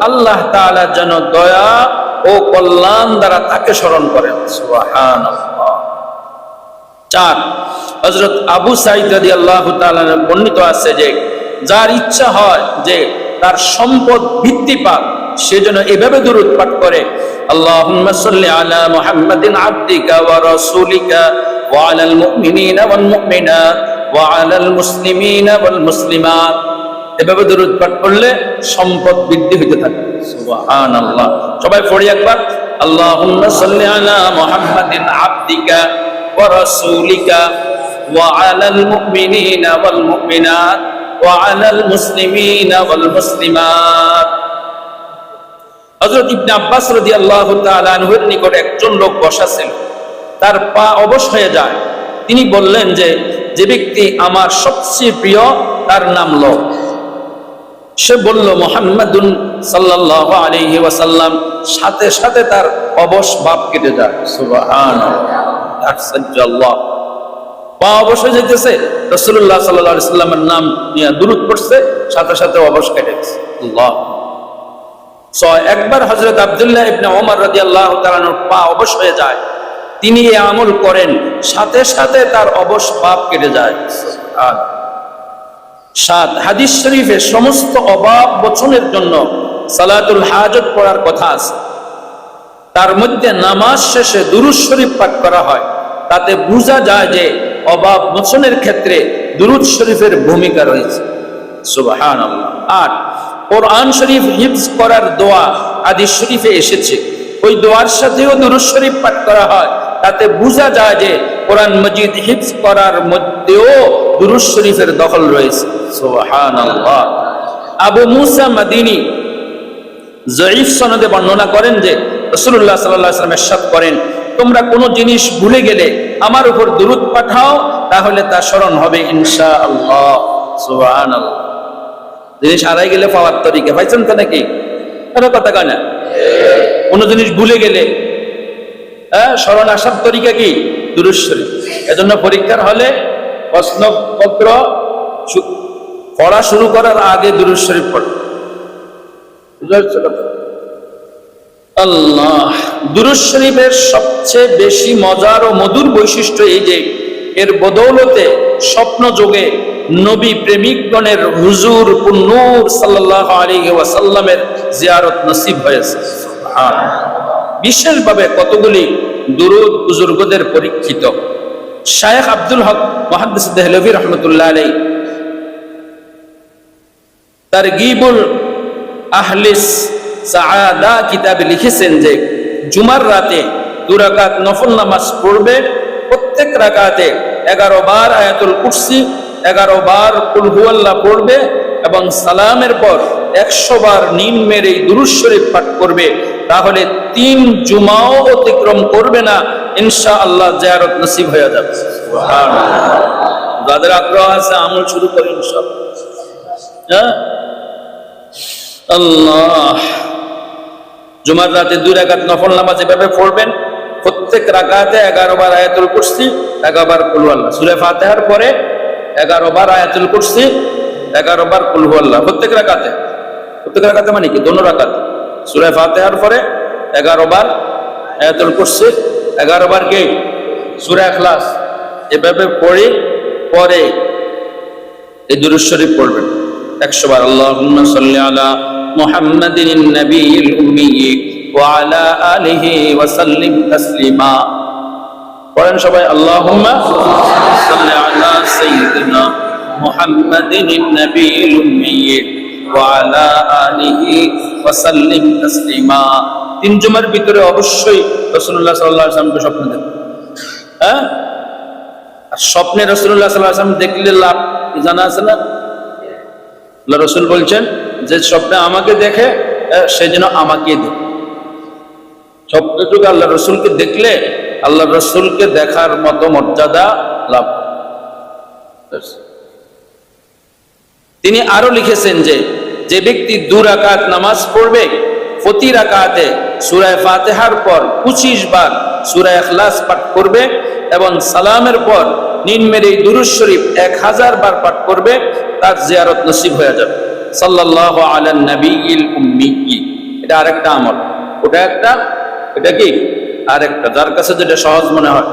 Speaker 1: আল্লাহ তাআলা যেন দয়া ও কল্যাণ দ্বারা তাকে স্মরণ করেন। সুবহানাল্লাহ। 4 হযরত আবু সাঈদ রাদিয়াল্লাহু তাআলা বর্ণিত আছে যে যার ইচ্ছা হয় যে তার সম্পদ বৃদ্ধি পাক, সে যেন এভাবে দুরূদ পাঠ করে, আল্লাহুম্মা সাল্লি আলা মুহাম্মাদিন আবদিকা ওয়া রাসূলিকা ওয়া আলাল মুমিনিনা ওয়াল মুমিনাত ওয়া আলাল মুসলিমিনা ওয়াল মুসলিমাত। এভাবে দুরূদ পাঠ করলে সম্পদ বৃদ্ধি হতে থাকে। সুবহানাল্লাহ। সবাই পড়ি একবার, আল্লাহুম্মা সাল্লি আলা মুহাম্মাদিন আবদিকা ওয়া রাসূলিকা ওয়া আলাল মুমিনিনা ওয়াল মুমিনাত ওয়া আলাল মুসলিমিনা ওয়াল মুসলিমাত। হযরত ইবনে আব্বাস রাদিয়াল্লাহু তাআলা আনহুর নিকট একজন লোক বসা ছিল, তার পা অবশ হয়ে যায়। তিনি বললেন যে ব্যক্তি আমার সবচেয়ে প্রিয় তার নাম লো। সে বলল মুহাম্মাদুন সাল্লাল্লাহু আলাইহি ওয়াসাল্লাম, সাথে সাথে তার অবশ ভাব কেটে যায়। সুবহানাল্লাহ। পা অবশ হয়ে যেতেছে, রাসূলুল্লাহ সাল্লাল্লাহু আলাইহি ওয়াসাল্লামের নাম নিয়ে দুরূদ পড়ছে, সাথে সাথে অবশ কেটে গেছে। আল্লাহ। একবার হযরত আব্দুল্লাহ ইবনে ওমর রাদিয়াল্লাহু তাআলা আনহুর পা অবশ হয়ে যায়, তিনি এই আমল করেন, সাথে সাথে তার অবশ ভাব কেটে যায়। 7 হাদিস শরীফে সমস্ত অভাব মোচনের জন্য সালাতুল হাজত পড়ার কথা আছে। তার মধ্যে নামাজ শেষে দুরূদ শরীফ পাঠ করা হয়, তাতে বোঝা যায় যে অভাব মোচনের ক্ষেত্রে দুরূদ শরীফের ভূমিকা রয়েছে। সুবহানাল্লাহ। 8 কোরআন শরীফ হিফজ করার দোয়া হাদিস শরীফে এসেছে, ওই দোয়ার সাথেও দুরূদ শরীফ পাঠ করা হয়, তাতে বোঝা যায় যে কোরআন মাজিদ হিফজ করার মধ্যেও দুরূদ শরীফের দখল রয়েছে। সুবহানাল্লাহ। আবু মুসা মাদিনী যঈফ সনদে বর্ণনা করেন যে রাসূলুল্লাহ সাল্লাল্লাহু আলাইহি ওয়াসাল্লাম ইরশাদ করেন, তোমরা কোনো জিনিস ভুলে গেলে আমার উপর দুরূদ পাঠাও, তাহলে তা স্মরণ হবে ইনশাআল্লাহ। সুবহানাল্লাহ। জিনিস হারাই গেলে পাওয়ার তরিকা পাইছেন তো নাকি? আরে কথা কয় না। কোনো জিনিস ভুলে গেলে স্মরণ আসার তরিকা কি? দুরূদ শরীফ। এজন্য পরীক্ষার হলে প্রশ্নপত্র পড়া শুরু করার আগে দুরূদ শরীফ পড়ে। আল্লাহ। দুরূদ শরীফের সবচেয়ে বেশি মজার ও মধুর বৈশিষ্ট্য এই যে এর বদৌলতে স্বপ্ন যোগে নবী প্রেমিকগণের হুজুর নূর সাল্লাল্লাহু আলাইহি ওয়াসাল্লামের জিয়ারত নসিব হয়েছে। বিশেষভাবে কতগুলি দুরূদ বুজুর্গদের পরীক্ষিত। শায়েখ আব্দুল হক মুহাদ্দিস দেহলভী রাহমাতুল্লাহ আলাইহি তারগীবুল আহলিস সাআদা কিতাবে লিখেছেন যে জুমার রাতে 2 রাকাত নফল নামাজ পড়বে, প্রত্যেক রাকাতে 11 বার আয়াতুল কুরসি, 11 বার কুল হুয়াল্লাহ পড়বে এবং সালামের পর 100 বার নিন মেরে দুরূদ শরীফ পাঠ করবে, তাহলে 3 জুমাও অতিক্রম করবে না, ইনশাআল্লাহ জিয়ারত নসিব হয়ে যাবে। সুবহানাল্লাহ। যাদের আগ্রহ আছে আমল শুরু করেন ইনশাআল্লাহ। আল্লাহ। জুমার রাতে 2 রাকাত নফল নামাজ এভাবে পড়বেন, প্রত্যেক রাকাতে 11 বার আয়াতুল কুরসি, 11 বার কুল হুয়াল্লাহ। সূরা ফাতিহার পরে 11 বার আয়াতুল কুরসি, 11 বার কুল হুয়াল্লাহ। প্রত্যেক রাকাতে মানে কি? দোনো রাকাতে। সূরা ফাতিহার পরে 11 বার আয়াতুল কুরসি, 11 বার কি? সূরা ইখলাস। এভাবে পরে এই দুরূদ শরীফ পড়বেন 100 বার। আল্লাহুম্মা সাল্লি আলা মুহাম্মাদিন নবিয়্যিল উম্মি ওয়া আলা আলিহি ওয়া সাল্লিম তাসলিমা। পড়েন সবাই, আল্লাহুম্মা সাল্লি আলা সাইয়্যিদিনা মুহাম্মাদিন নাবিয়্যিল উম্মি ওয়া আলা আলিহি ওয়া সাল্লিম তাসলিমা। 3 জুমার ভিতরে অবশ্যই রাসূলুল্লাহ সাল্লাল্লাহু আলাইহি ওয়াসাল্লামকে স্বপ্ন দেখবেন। হ্যাঁ, আর স্বপ্নে রাসূলুল্লাহ সাল্লাল্লাহু আলাইহি ওয়াসাল্লাম দেখলে লাভ কি জানা আছে না? আল্লাহ রাসূল বলছেন যে স্বপ্নে আমাকে দেখে সে যেন আমাকে দেখে। স্বপ্নে যুগে আল্লাহ রাসূলকে দেখলে আল্লাহ রাসূলকে দেখার মতো মর্যাদা লাভ। তিনি আরো লিখেছেন যে যে ব্যক্তি 2 রাকাত নামাজ পড়বে, প্রতি রাকাতে সূরা ফাতিহার পর 25 বার সূরা ইখলাস পাঠ করবে এবং সালামের পর নিম্নের এই দুরূদ শরীফ 1000 বার পাঠ করবে, তার জিয়ারত নসিব হয়ে যাবে। সাল্লাল্লাহু আলান নবিয়্যিল উম্মি। এটা আরেকটা আমল, ওটা একটা, এটা কি আরেকটা, যার কাছে যেটা সহজ মনে হয়।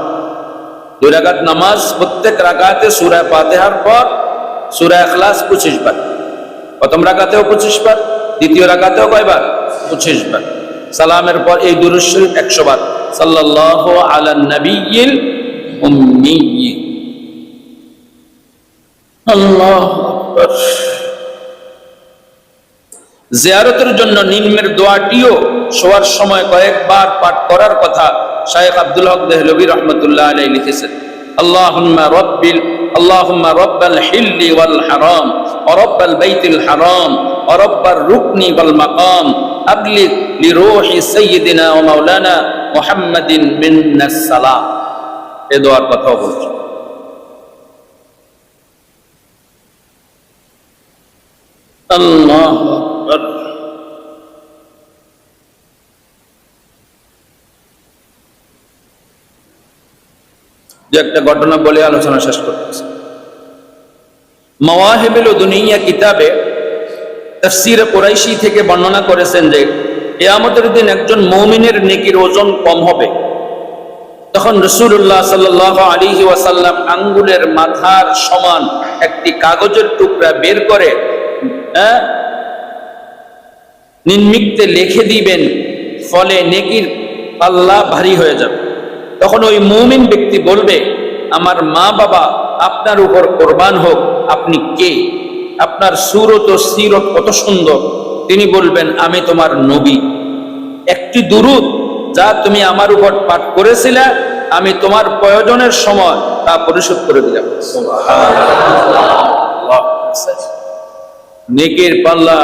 Speaker 1: 2 রাকাত নামাজ, প্রত্যেক রাকাতে সূরা ফাতিহার পর সূরা ইখলাস 25 বার। প্রথম রাকাতেও 25 বার, দ্বিতীয় রাকাতেও কয়বার? 25 বার। সালামের পর এই দুরূদ শরীফ 100 বার। সাল্লাল্লাহু আলান নবিয়্যিল উম্মি। আল্লাহু আকবার। জিয়ারতের জন্য নিম্নের দোয়াটিও শোয়ার সময় কয়েকবার পাঠ করার কথা শায়েখ আব্দুল হক দেহলভী রাহমাতুল্লাহ আলাইহি লিখেছেন। আল্লাহুম্মা রব্বাল হিল্লি ওয়াল হারাম ওয়া রব্বাল বাইতিল হারাম ওয়া রব্বার রুকনি ওয়াল মাকাম আবলিগ লিরূহি সাইয়্যিদিনা ওয়া মাওলানা মুহাম্মাদিন মিন্নাস সালাম। এই দোয়ার কথা বলছি। আল্লাহু আকবার। যে একটা ঘটনা বলে আলোচনা শেষ করতেছি। মাওয়াহিবুল দুনিয়া কিতাবে তাফসীরে কুরাইশি থেকে বর্ণনা করেছেন যে কিয়ামতের দিন একজন মুমিনের নেকির ওজন কম হবে। তখন রাসূলুল্লাহ সাল্লাল্লাহু আলাইহি ওয়াসাল্লাম আঙ্গুলের মাথার সমান একটি কাগজের টুকরা বের করে নিম্নিক্তে লিখে দিবেন, ফলে নেকির পাল্লা ভারী হয়ে যাবে। তখন ওই মুমিন ব্যক্তি বলবে, আমার মা বাবা আপনার উপর কোরবান হোক, আপনি কে? আপনার সুরত ও সিরত কত সুন্দর। তিনি বলবেন, আমি তোমার নবী। একটি দুরূদ যা তুমি আমার উপর পাঠ করেছিলে, আমি তোমার প্রয়োজনের সময় তা পরিশোধ করে দিলাম। নেকির পাল্লা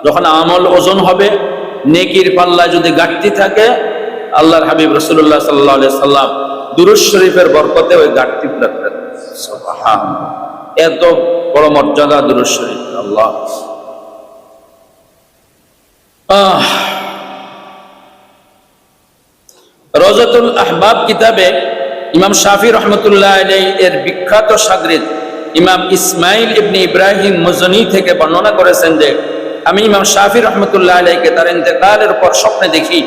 Speaker 1: যখন আমল ওজন হবে, নেকির পাল্লা যদি ঘাটতি থাকে, আল্লাহর হাবিব রাসূলুল্লাহ সাল্লাল্লাহু আলাইহি সাল্লাম দুরূদ শরীফের বরকতে ওই ঘাটতি পূরণ করেন। সুবহানাল্লাহ, এত বড় মর্যাদা দুরূদ শরীফ। আল্লাহ রওজাতুল আহবাব কিতাবে ইমাম শাফি রাহমাতুল্লাহ আলাইহি এর বিখ্যাত শাগরিদ ইমাম ইসমাইল ইবনে ইব্রাহিম মুজনি থেকে বর্ণনা করেছেন যে আমি ইমাম শাফি রাহমাতুল্লাহ আলাইহিকে তার ইন্তেকালের পর স্বপ্নে দেখি।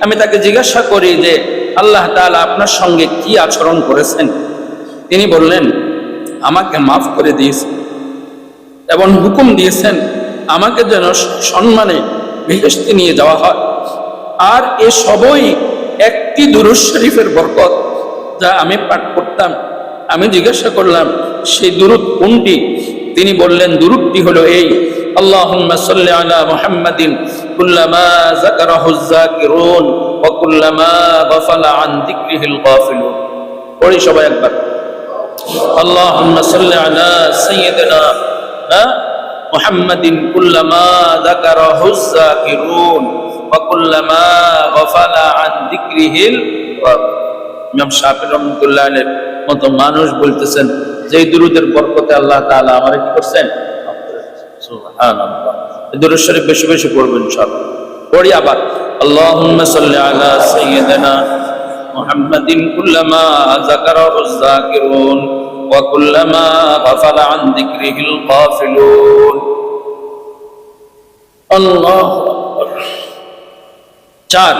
Speaker 1: আমি তাকে জিজ্ঞাসা করি যে আল্লাহ তাআলা আপনার সঙ্গে কি আচরণ করেছেন? তিনি বললেন, আমাকে মাফ করে দিয়েছেন এবং হুকুম দিয়েছেন আমাকে যেন সম্মানে বেহেশতে নিয়ে যাওয়া হয়। আর এ সবই একটি দুরূদ শরীফের বরকত যা আমি পাঠ করতাম। আমি জিজ্ঞাসা করলাম, সেই দুরূদ কোনটি? তিনি বললেন, দুরূদটি হলো এই, আল্লাহুম্মা সাল্লি আলা মুহাম্মাদিন কুল্লামা যাকারাহুজ যাকিরুন ওয়া কুল্লামা গাফালা আন যিকরিহিল গাফিলুন। পড়ি সবাই একবার, আল্লাহুম্মা সাল্লি আলা সাইয়্যিদিনা মুহাম্মাদিন কুল্লামা যাকারাহুজ যাকিরুন ওয়া কুল্লামা গাফালা আন যিকরিহিল গাফিলুন। ইমাম শাফি রাহমাতুল্লাহ আলাইহির মতো মানুষ বলতেছেন যে এই দুরূদের বরকতে আল্লাহ তাআলা আমারে কি করছেন? সুবহানাল্লাহ। দুরূদ শরীফ বেশি বেশি পড়বেন ইনশাআল্লাহ। পড়ি আবার, আল্লাহুম্মা সাল্লি আলা সাইয়্যিদিনা মুহাম্মাদিন কুল্লামা যাকারাহুজ যাকিরুন ওয়া কুল্লামা গাফালা আন যিকরিহিল গাফিলুন। আল্লাহু আকবার। 4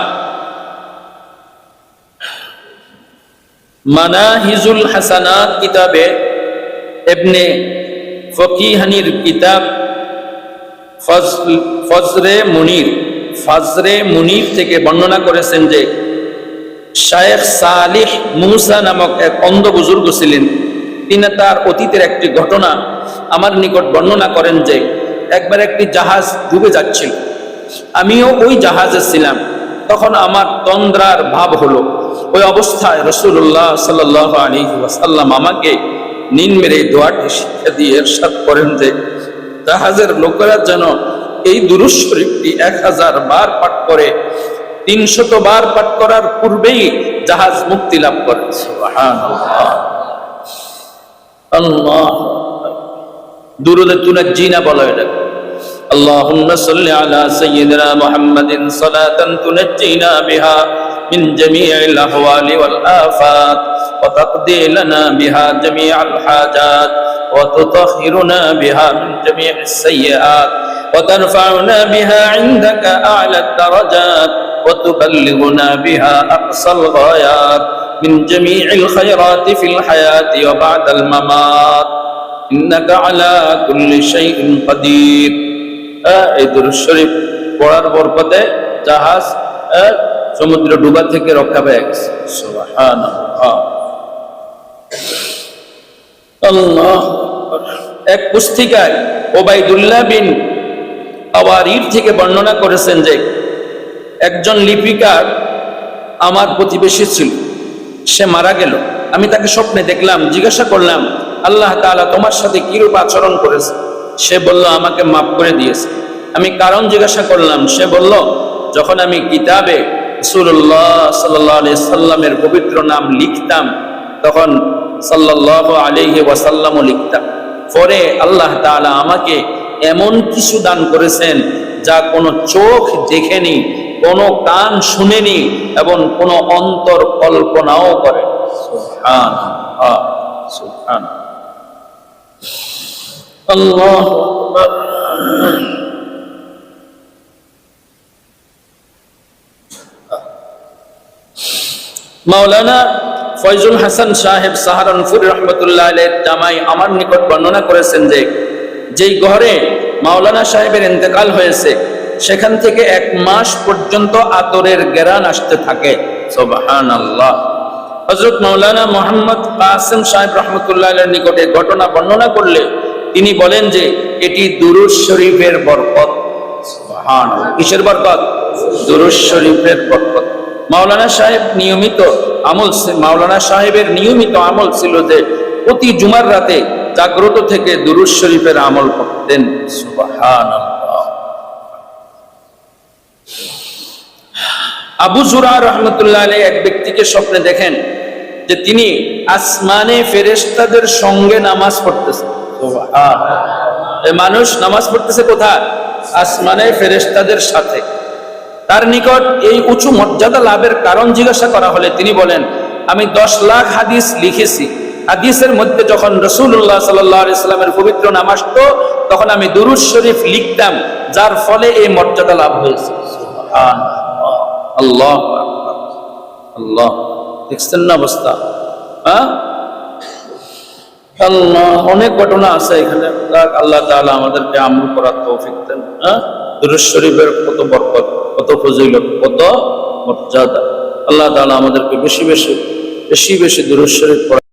Speaker 1: মানাহিজুল হাসানাত কিতাবে ইবনে ফকিহানির কিতাব ফজরে মুনির থেকে বর্ণনা করেছেন যে শায়েখ সালিহ মুসা নামক এক অন্ধ বুজুর্গ ছিলেন। তিনি তার অতীতের একটি ঘটনা আমার নিকট বর্ণনা করেন যে একবার একটি জাহাজ ডুবে যাচ্ছিল, আমিও ওই জাহাজে ছিলাম। তখন আমার তন্দ্রার ভাব হলো। ওই অবস্থায় রাসূলুল্লাহ সাল্লাল্লাহু আলাইহি ওয়াসাল্লাম আমাকে নিন মেরে দোয়াটি শিক্ষা দিয়ে ইরশাদ করেন যে জাহাজের লোকেরা যেন এই দুরূদ শরীফটি 1000 বার পাঠ করে, 300 বার পাঠ করার পূর্বেই জাহাজ মুক্তি লাভ করে। সুবহানাল্লাহ, আল্লাহ। দুরুদে তুনাজ্জিনা বলা এটা। আল্লাহুম্মা সাল্লি আলা সাইয়্যিদিনা মুহাম্মাদিন সালাতান তুনাজ্জিনা বিহা মিন জামিইল আহওয়ালি ওয়াল আফাত ওয়া তাকদি লানা বিহা জামিআল হাজাত ওয়া তুতাহহিরুনা বিহা মিন জামিইস সাইয়্যাত ওয়া তারফাউনা বিহা ইনদাকা আ'লা আদ-দারাজাত ওয়া তুবাল্লিগুনা বিহা আকসাল গায়াত মিন জামিইল খায়রাতি ফিল হায়াতি ওয়া বা'দাল মামাত ইন্নাকা আলা কুল্লি শাইইন কাদির। এই দুরূদ শরীফ পড়ার বরকতে জাহাজ সমুদ্র ডুবা থেকে রক্ষা পেয়ে গেছে। সুবহানাল্লাহ, আল্লাহ। এক পুস্তিকায় ওবাইদুল্লাহ বিন আওয়ারির থেকে বর্ণনা করেছেন যে একজন লিপিকার আমার প্রতিবেশী ছিল, সে মারা গেল। আমি তাকে স্বপ্নে দেখলাম, জিজ্ঞাসা করলাম, আল্লাহ তাআলা তোমার সাথে কিরূপ আচরণ করেছে? সে বলল, আমাকে মাফ করে দিয়েছে। আমি কারণ জিজ্ঞাসা করলাম। সে বলল, যখন আমি কিতাবে রাসূলুল্লাহ সাল্লাল্লাহু আলাইহি সাল্লামের পবিত্র নাম লিখতাম তখন সাল্লাল্লাহু আলাইহি ওয়াসাল্লামও লিখতাম। পরে আল্লাহ তাআলা আমাকে এমন কিছু দান করেছেন যা কোনো চোখ দেখেনি, কোনো কান শুনেনি এবং কোনো অন্তর কল্পনাও করে। সুবহানাল্লাহ, সুবহানাল্লাহ, আল্লাহু আকবার। মাওলানা ফয়জুল হাসান সাহেব সাহারানপুর রহমতুল্লাহ আলাইহির জামাই আমার নিকট বর্ণনা করেছেন যে যেই ঘরে মাওলানা সাহেবের ইন্তেকাল হয়েছে সেখান থেকে 1 মাস পর্যন্ত আতরের ঘ্রাণ আসতে থাকে। সুবহানাল্লাহ। হযরত মাওলানা মুহাম্মদ কাসেম সাহেব রহমতুল্লাহ আলাইহির নিকটে ঘটনা বর্ণনা করলে তিনি বলেন যে এটি দুরূদ শরীফের বরকত। সুবহানাল্লাহ। কিসের বরকত? দুরূদ শরীফের বরকত। মাওলানা সাহেবের নিয়মিত আমল ছিল যে প্রতি জুমার রাতে জাগ্রত থেকে দুরূদ শরীফের আমল করতেন। সুবহানাল্লাহ। আবু যুরা রাহমাতুল্লাহ আলাইহি এক ব্যক্তিকে স্বপ্নে দেখেন যে তিনি আসমানে ফেরেশতাদের সঙ্গে নামাজ পড়তেছেন। সুবহানাল্লাহ। এই মানুষ নামাজ পড়তেছে কোথায়? আসমানে ফেরেশতাদের সাথে। তার নিকট এই উঁচু মর্যাদা লাভের কারণ জিজ্ঞাসা করা হলে তিনি বলেন, আমি 10 লাখ হাদিস লিখেছি। হাদিসের মধ্যে যখন রাসূলুল্লাহ সাল্লাল্লাহু আলাইহি সাল্লামের পবিত্র নাম আসতো তখন আমি দুরূদ শরীফ লিখতাম, যার ফলে এই মর্যাদা লাভ হয়েছে। সুবহানাল্লাহ, আল্লাহু আকবার, আল্লাহ। দেখছেন না অবস্থা? আল্লাহ, অনেক ঘটনা আছে এখানে। আল্লাহ তাআলা আমাদেরকে আমল করার তৌফিক দেন। দুরূদ শরীফের কত বরকত, কত ফজিলত, কত মর্যাদা। আল্লাহ তাআলা আমাদেরকে বেশি বেশি দুরূদ শরীফ